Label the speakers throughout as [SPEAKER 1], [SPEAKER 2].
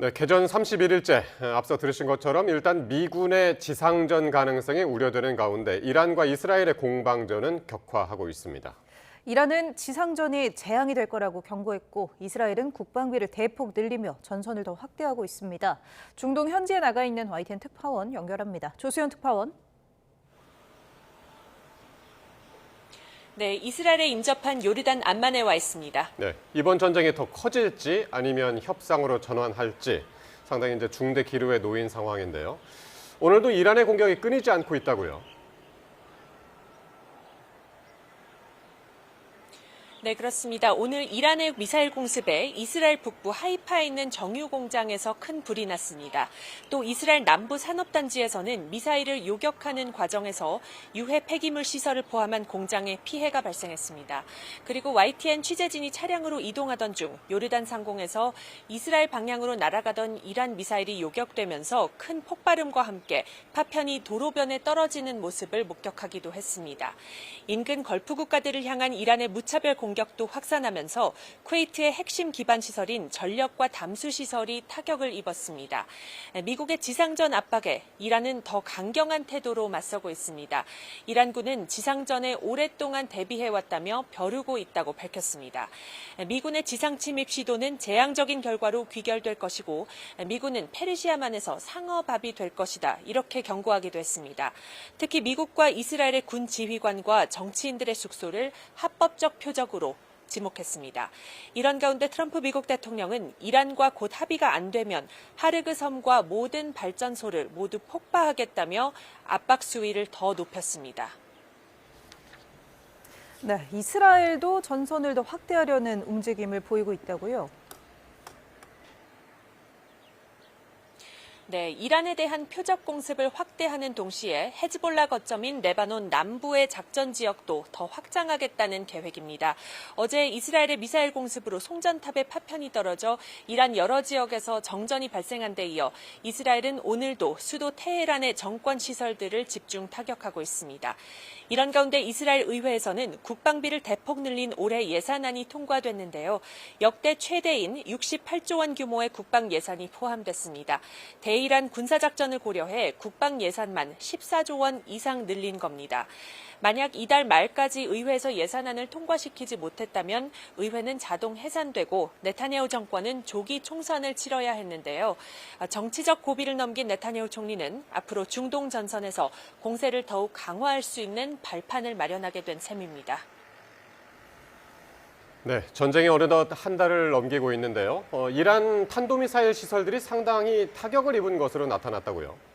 [SPEAKER 1] 네, 개전 31일째 앞서 들으신 것처럼 일단 미군의 지상전 가능성이 우려되는 가운데 이란과 이스라엘의 공방전은 격화하고 있습니다.
[SPEAKER 2] 이란은 지상전이 재앙이 될 거라고 경고했고 이스라엘은 국방비를 대폭 늘리며 전선을 더 확대하고 있습니다. 중동 현지에 나가 있는 YTN 특파원 연결합니다. 조수연 특파원.
[SPEAKER 3] 네, 이스라엘에 인접한 요르단 암만에 와 있습니다.
[SPEAKER 1] 네, 이번 전쟁이 더 커질지 아니면 협상으로 전환할지 상당히 이제 중대 기로에 놓인 상황인데요. 오늘도 이란의 공격이 끊이지 않고 있다고요.
[SPEAKER 3] 네, 그렇습니다. 오늘 이란의 미사일 공습에 이스라엘 북부 하이파에 있는 정유 공장에서 큰 불이 났습니다. 또 이스라엘 남부 산업단지에서는 미사일을 요격하는 과정에서 유해 폐기물 시설을 포함한 공장에 피해가 발생했습니다. 그리고 YTN 취재진이 차량으로 이동하던 중 요르단 상공에서 이스라엘 방향으로 날아가던 이란 미사일이 요격되면서 큰 폭발음과 함께 파편이 도로변에 떨어지는 모습을 목격하기도 했습니다. 인근 걸프 국가들을 향한 이란의 무차별 공격도 확산하면서 쿠웨이트의 핵심 기반 시설인 전력과 담수 시설이 타격을 입었습니다. 미국의 지상전 압박에 이란은 더 강경한 태도로 맞서고 있습니다. 이란군은 지상전에 오랫동안 대비해왔다며 벼르고 있다고 밝혔습니다. 미군의 지상 침입 시도는 재앙적인 결과로 귀결될 것이고 미군은 페르시아만에서 상어밥이 될 것이다 이렇게 경고하기도 했습니다. 특히 미국과 이스라엘의 군 지휘관과 정치인들의 숙소를 합법적 표적으로 지목했습니다. 이런 가운데 트럼프 미국 대통령은 이란과 곧 합의가 안 되면 하르그 섬과 모든 발전소를 모두 폭파하겠다며 압박 수위를 더 높였습니다.
[SPEAKER 2] 네, 이스라엘도 전선을 더 확대하려는 움직임을 보이고 있다고요.
[SPEAKER 3] 네, 이란에 대한 표적 공습을 확대하는 동시에 헤즈볼라 거점인 레바논 남부의 작전 지역도 더 확장하겠다는 계획입니다. 어제 이스라엘의 미사일 공습으로 송전탑에 파편이 떨어져 이란 여러 지역에서 정전이 발생한 데 이어 이스라엘은 오늘도 수도 테헤란의 정권 시설들을 집중 타격하고 있습니다. 이런 가운데 이스라엘 의회에서는 국방비를 대폭 늘린 올해 예산안이 통과됐는데요. 역대 최대인 68조 원 규모의 국방 예산이 포함됐습니다. 대이란 군사작전을 고려해 국방 예산만 14조 원 이상 늘린 겁니다. 만약 이달 말까지 의회에서 예산안을 통과시키지 못했다면 의회는 자동 해산되고 네타냐후 정권은 조기 총선을 치러야 했는데요. 정치적 고비를 넘긴 네타냐후 총리는 앞으로 중동 전선에서 공세를 더욱 강화할 수 있는 발판을 마련하게 된 셈입니다.
[SPEAKER 1] 네, 전쟁이 어느덧 한 달을 넘기고 있는데요. 이란 탄도미사일 시설들이 상당히 타격을 입은 것으로 나타났다고요.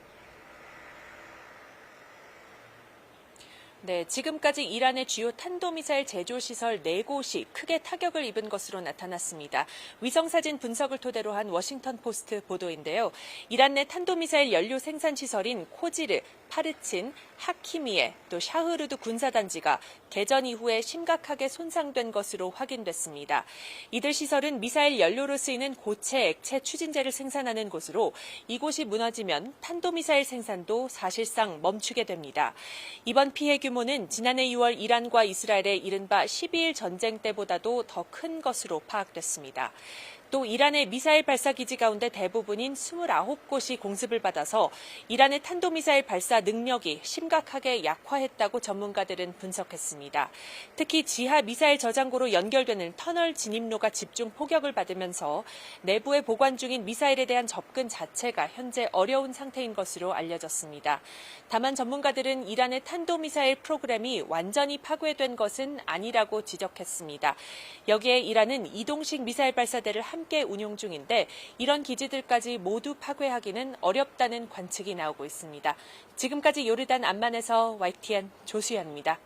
[SPEAKER 3] 네, 지금까지 이란의 주요 탄도미사일 제조시설 4곳이 크게 타격을 입은 것으로 나타났습니다. 위성사진 분석을 토대로 한 워싱턴 포스트 보도인데요. 이란 내 탄도미사일 연료 생산시설인 코지르, 파르친, 하키미에, 또 샤흐르드 군사단지가 개전 이후에 심각하게 손상된 것으로 확인됐습니다. 이들 시설은 미사일 연료로 쓰이는 고체 액체 추진제를 생산하는 곳으로 이곳이 무너지면 탄도미사일 생산도 사실상 멈추게 됩니다. 이번 피해 규모는 지난해 6월 이란과 이스라엘의 이른바 12일 전쟁 때보다도 더 큰 것으로 파악됐습니다. 또 이란의 미사일 발사 기지 가운데 대부분인 29곳이 공습을 받아서 이란의 탄도미사일 발사 능력이 심각하게 약화했다고 전문가들은 분석했습니다. 특히 지하 미사일 저장고로 연결되는 터널 진입로가 집중 폭격을 받으면서 내부에 보관 중인 미사일에 대한 접근 자체가 현재 어려운 상태인 것으로 알려졌습니다. 다만 전문가들은 이란의 탄도미사일 프로그램이 완전히 파괴된 것은 아니라고 지적했습니다. 여기에 이란은 이동식 미사일 발사대를 함께 운용 중인데 이런 기지들까지 모두 파괴하기는 어렵다는 관측이 나오고 있습니다. 지금까지 요르단 암만에서 YTN 조수연입니다.